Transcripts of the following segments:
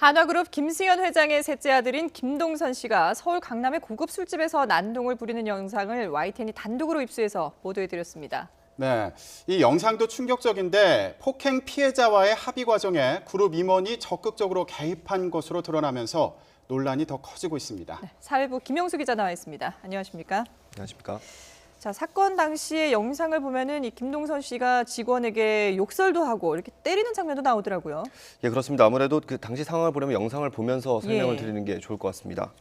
한화그룹 김승현 회장의 셋째 아들인 김동선 씨가 서울 강남의 고급 술집에서 난동을 부리는 영상을 YTN이 단독으로 입수해서 보도해드렸습니다. 네, 이 영상도 충격적인데 폭행 피해자와의 합의 과정에 그룹 임원이 적극적으로 개입한 것으로 드러나면서 논란이 더 커지고 있습니다. 네, 사회부 김영수 기자 나와 있습니다. 안녕하십니까? 안녕하십니까? 자, 사건 당시의 영상을 보면은 이 김동선 씨가 직원에게 욕설도 하고 이렇게 때리는 장면도 나오더라고요. 예, 그렇습니다. 아무래도 그 당시 상황을 보려면 영상을 보면서 설명을 예. 드리는 게 좋을 것 같습니다.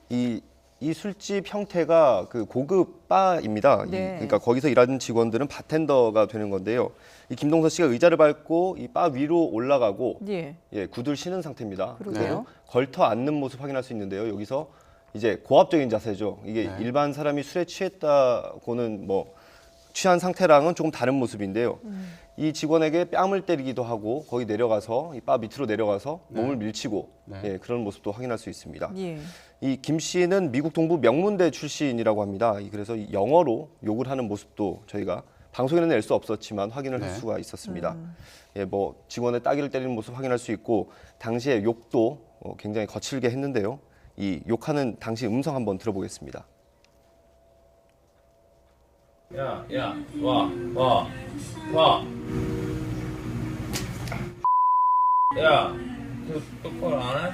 이 술집 형태가 그 고급 바입니다. 네. 그러니까 거기서 일하는 직원들은 바텐더가 되는 건데요. 이 김동선 씨가 의자를 밟고 이 바 위로 올라가고 예. 구두를 신은 상태입니다. 그러게요. 걸터 앉는 모습 확인할 수 있는데요. 여기서 이제 고압적인 자세죠. 이게 네. 일반 사람이 술에 취했다고는 뭐 취한 상태랑은 조금 다른 모습인데요. 이 직원에게 뺨을 때리기도 하고 거기 내려가서 이 바 밑으로 내려가서 몸을 밀치고 네. 그런 모습도 확인할 수 있습니다. 예. 이 김 씨는 미국 동부 명문대 출신이라고 합니다. 그래서 영어로 욕을 하는 모습도 저희가 방송에는 낼 수 없었지만 확인을 할 네. 수가 있었습니다. 뭐 직원의 따귀를 때리는 모습 확인할 수 있고 당시에 욕도 굉장히 거칠게 했는데요. 이 욕하는 당시 음성 한번 들어보겠습니다. 야, 와. 야, 그 똑바로 안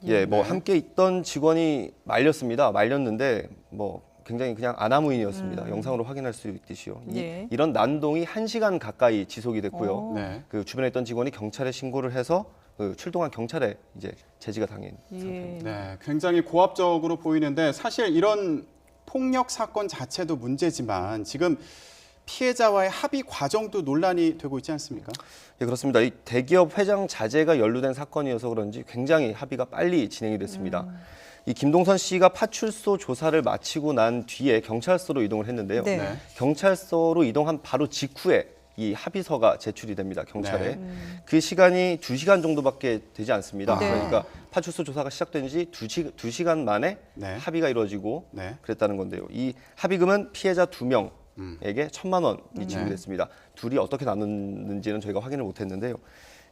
해? 뭐 함께 있던 직원이 말렸는데 뭐 굉장히 그냥 아나무인이었습니다. 영상으로 확인할 수 있듯이요. 예. 이런 난동이 1시간 가까이 지속이 됐고요. 오. 네. 그 주변에 있던 직원이 경찰에 신고를 해서 그 출동한 경찰에 이제 제지가 당한 예. 상태입니다. 네, 굉장히 고압적으로 보이는데 사실 이런 폭력 사건 자체도 문제지만 지금 피해자와의 합의 과정도 논란이 되고 있지 않습니까? 예, 그렇습니다. 이 대기업 회장 자제가 연루된 사건이어서 그런지 굉장히 합의가 빨리 진행이 됐습니다. 이 김동선 씨가 파출소 조사를 마치고 난 뒤에 경찰서로 이동을 했는데요. 네. 네. 경찰서로 이동한 바로 직후에 이 합의서가 제출이 됩니다. 경찰에. 네. 그 시간이 2시간 정도밖에 되지 않습니다. 네. 그러니까 파출소 조사가 시작된 지 2시간 만에 네. 합의가 이루어지고 네. 그랬다는 건데요. 이 합의금은 피해자 2명에게 1,000만 원이 지급됐습니다. 둘이 어떻게 나눴는지는 저희가 확인을 못했는데요.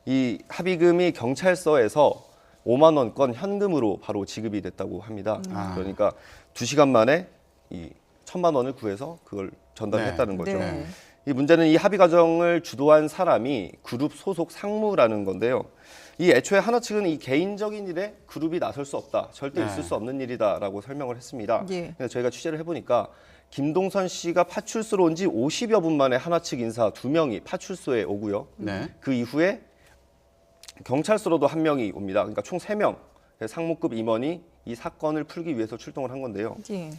이 합의금이 경찰서에서 5만 원권 현금으로 바로 지급이 됐다고 합니다. 그러니까 2시간 만에 이 1,000만 원을 구해서 그걸 전달했다는 네. 거죠. 네. 이 문제는 이 합의 과정을 주도한 사람이 그룹 소속 상무라는 건데요. 이 애초에 하나 측은 이 개인적인 일에 그룹이 나설 수 없다, 절대 네. 있을 수 없는 일이다라고 설명을 했습니다. 예. 근데 저희가 취재를 해보니까 김동선 씨가 파출소로 온 지 50여 분 만에 하나 측 인사 2명이 파출소에 오고요. 네. 그 이후에 경찰서로도 1명이 옵니다. 그러니까 총 3명 상무급 임원이 이 사건을 풀기 위해서 출동을 한 건데요. 예.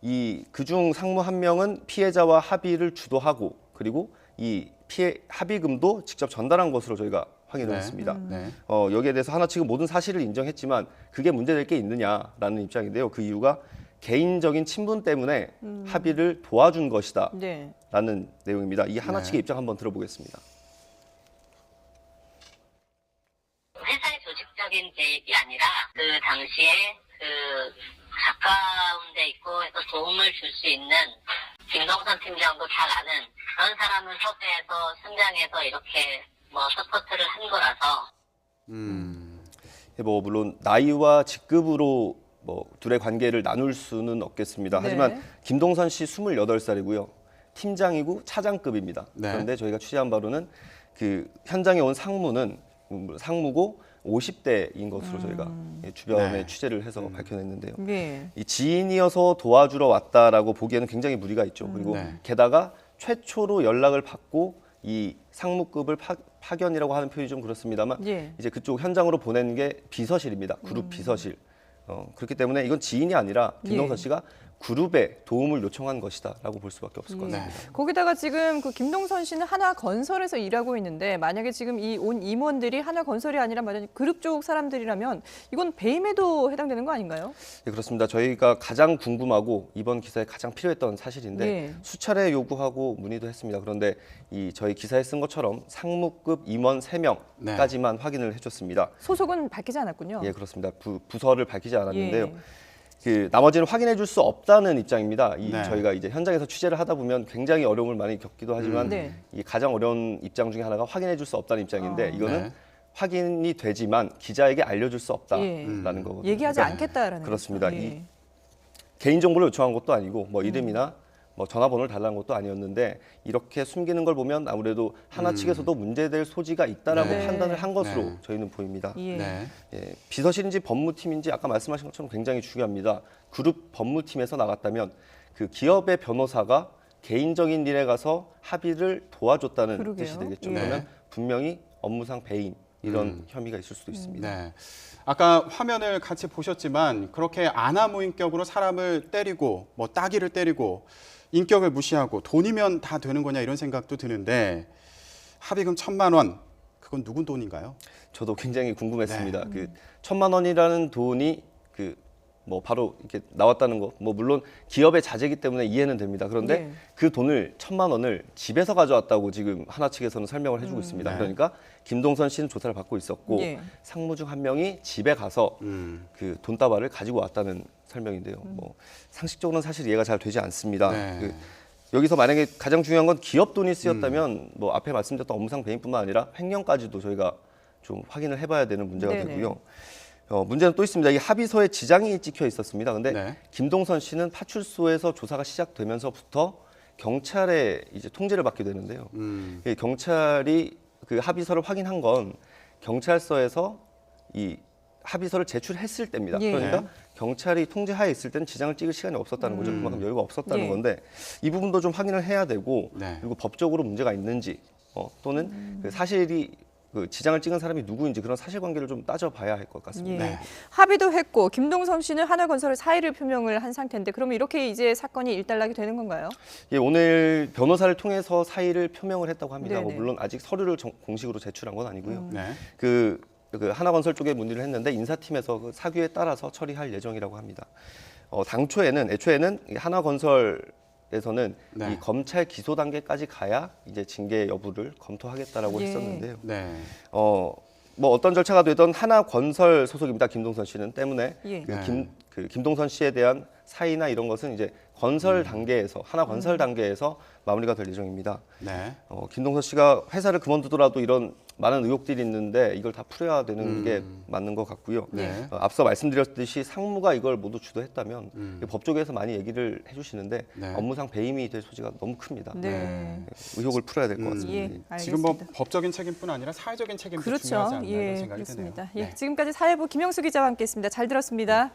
이 그중 상무 1명은 피해자와 합의를 주도하고 그리고 이 피해 합의금도 직접 전달한 것으로 저희가 확인을 네. 했습니다. 네. 여기에 대해서 하나 측은 모든 사실을 인정했지만 그게 문제될 게 있느냐라는 입장인데요. 그 이유가 개인적인 친분 때문에 합의를 도와준 것이다라는 네. 내용입니다. 이 하나 네. 측의 입장 한번 들어보겠습니다. 회사의 조직적인 개입이 아니라 그 당시에 그 가까운 데 있고 또 도움을 줄 수 있는 김동선 팀장도 잘 아는 그런 사람을 섭외해서 현장에서 이렇게 서포트를 한 거라서 뭐 물론 나이와 직급으로 뭐 둘의 관계를 나눌 수는 없겠습니다. 네. 하지만 김동선 씨 28살이고요. 팀장이고 차장급입니다. 네. 그런데 저희가 취재한 바로는 그 현장에 온 상무고 50대인 것으로 저희가 주변에 네. 취재를 해서 밝혀냈는데요. 예. 이 지인이어서 도와주러 왔다라고 보기에는 굉장히 무리가 있죠. 그리고 네. 게다가 최초로 연락을 받고 이 상무급을 파견이라고 하는 표현이 좀 그렇습니다만 예. 이제 그쪽 현장으로 보낸 게 비서실입니다. 그룹 비서실. 그렇기 때문에 이건 지인이 아니라 김동선 예. 씨가 그룹에 도움을 요청한 것이다라고 볼 수밖에 없을 것 예. 같습니다. 거기다가 지금 그 김동선 씨는 하나건설에서 일하고 있는데 만약에 지금 이 온 임원들이 하나건설이 아니라 만약에 그룹 쪽 사람들이라면 이건 배임에도 해당되는 거 아닌가요? 네, 그렇습니다. 저희가 가장 궁금하고 이번 기사에 가장 필요했던 사실인데 예. 수차례 요구하고 문의도 했습니다. 그런데 이 저희 기사에 쓴 것처럼 상무급 임원 3명까지만 확인을 해줬습니다. 소속은 밝히지 않았군요. 예, 그렇습니다. 부서를 밝히지 않았는데요. 예. 그 나머지는 확인해 줄 수 없다는 입장입니다. 네. 저희가 이제 현장에서 취재를 하다 보면 굉장히 어려움을 많이 겪기도 하지만 네. 이 가장 어려운 입장 중에 하나가 확인해 줄 수 없다는 입장인데 이거는 네. 확인이 되지만 기자에게 알려줄 수 예. 없다라는 거거든요. 얘기하지 그러니까 않겠다라는 그렇습니다. 거죠. 이 개인 정보를 요청한 것도 아니고 뭐 이름이나 뭐 전화번호를 달라는 것도 아니었는데 이렇게 숨기는 걸 보면 아무래도 하나 측에서도 문제될 소지가 있다라고 네. 판단을 한 것으로 네. 저희는 보입니다. 예. 네. 예, 비서실인지 법무팀인지 아까 말씀하신 것처럼 굉장히 중요합니다. 그룹 법무팀에서 나갔다면 그 기업의 변호사가 개인적인 일에 가서 합의를 도와줬다는 그러게요. 뜻이 되겠죠. 예. 그러면 분명히 업무상 배임 이런 혐의가 있을 수도 있습니다. 네. 아까 화면을 같이 보셨지만 그렇게 아나무인격으로 사람을 때리고 뭐 따귀를 때리고 인격을 무시하고 돈이면 다 되는 거냐 이런 생각도 드는데 합의금 1,000만 원 그건 누군 돈인가요? 저도 굉장히 궁금했습니다. 네. 그 1,000만 원이라는 돈이 그 뭐 바로 이렇게 나왔다는 거, 뭐 물론 기업의 자재이기 때문에 이해는 됩니다. 그런데 네. 그 돈을 1,000만 원을 집에서 가져왔다고 지금 하나 측에서는 설명을 해주고 있습니다. 네. 그러니까 김동선 씨는 조사를 받고 있었고 예. 상무 중 한 명이 집에 가서 그 돈다발을 가지고 왔다는 설명인데요. 뭐 상식적으로는 사실 이해가 잘 되지 않습니다. 네. 그 여기서 만약에 가장 중요한 건 기업 돈이 쓰였다면 뭐 앞에 말씀드렸던 업무상 배임뿐만 아니라 횡령까지도 저희가 좀 확인을 해봐야 되는 문제가 네네. 되고요. 문제는 또 있습니다. 이 합의서에 지장이 찍혀 있었습니다. 근데 네. 김동선 씨는 파출소에서 조사가 시작되면서부터 경찰에 이제 통지를 받게 되는데요. 이 경찰이 그 합의서를 확인한 건 경찰서에서 이 합의서를 제출했을 때입니다. 예. 그러니까 네. 경찰이 통제하에 있을 때는 지장을 찍을 시간이 없었다는 거죠. 그만큼 여유가 없었다는 예. 건데 이 부분도 좀 확인을 해야 되고 네. 그리고 법적으로 문제가 있는지 또는 그 사실이 그 지장을 찍은 사람이 누구인지 그런 사실관계를 좀 따져봐야 할 것 같습니다. 예. 네. 합의도 했고 김동선 씨는 하나건설에 사의를 표명을 한 상태인데 그러면 이렇게 이제 사건이 일단락이 되는 건가요? 예, 오늘 변호사를 통해서 사의를 표명을 했다고 합니다. 뭐 네네. 물론 아직 서류를 공식으로 제출한 건 아니고요. 네. 그 하나건설 쪽에 문의를 했는데 인사팀에서 그 사규에 따라서 처리할 예정이라고 합니다. 애초에는 이 하나건설에서는 네. 이 검찰 기소 단계까지 가야 이제 징계 여부를 검토하겠다라고 예. 했었는데요. 네. 뭐 어떤 절차가 되던 하나건설 소속입니다. 김동선 씨는 때문에 예. 그 김동선 씨에 대한 사의나 이런 것은 이제 건설 단계에서 하나건설 단계에서 마무리가 될 예정입니다. 네. 김동선 씨가 회사를 그만두더라도 이런 많은 의혹들이 있는데 이걸 다 풀어야 되는 게 맞는 것 같고요. 네. 앞서 말씀드렸듯이 상무가 이걸 모두 주도했다면 법조계에서 많이 얘기를 해주시는데 네. 업무상 배임이 될 소지가 너무 큽니다. 네. 의혹을 풀어야 될 것 같습니다. 예, 알겠습니다. 지금 뭐 법적인 책임뿐 아니라 사회적인 책임도 그렇죠. 중요하지 않나 이런 예, 생각이 그렇습니다. 드네요. 예, 지금까지 사회부 김영수 기자와 함께했습니다. 잘 들었습니다.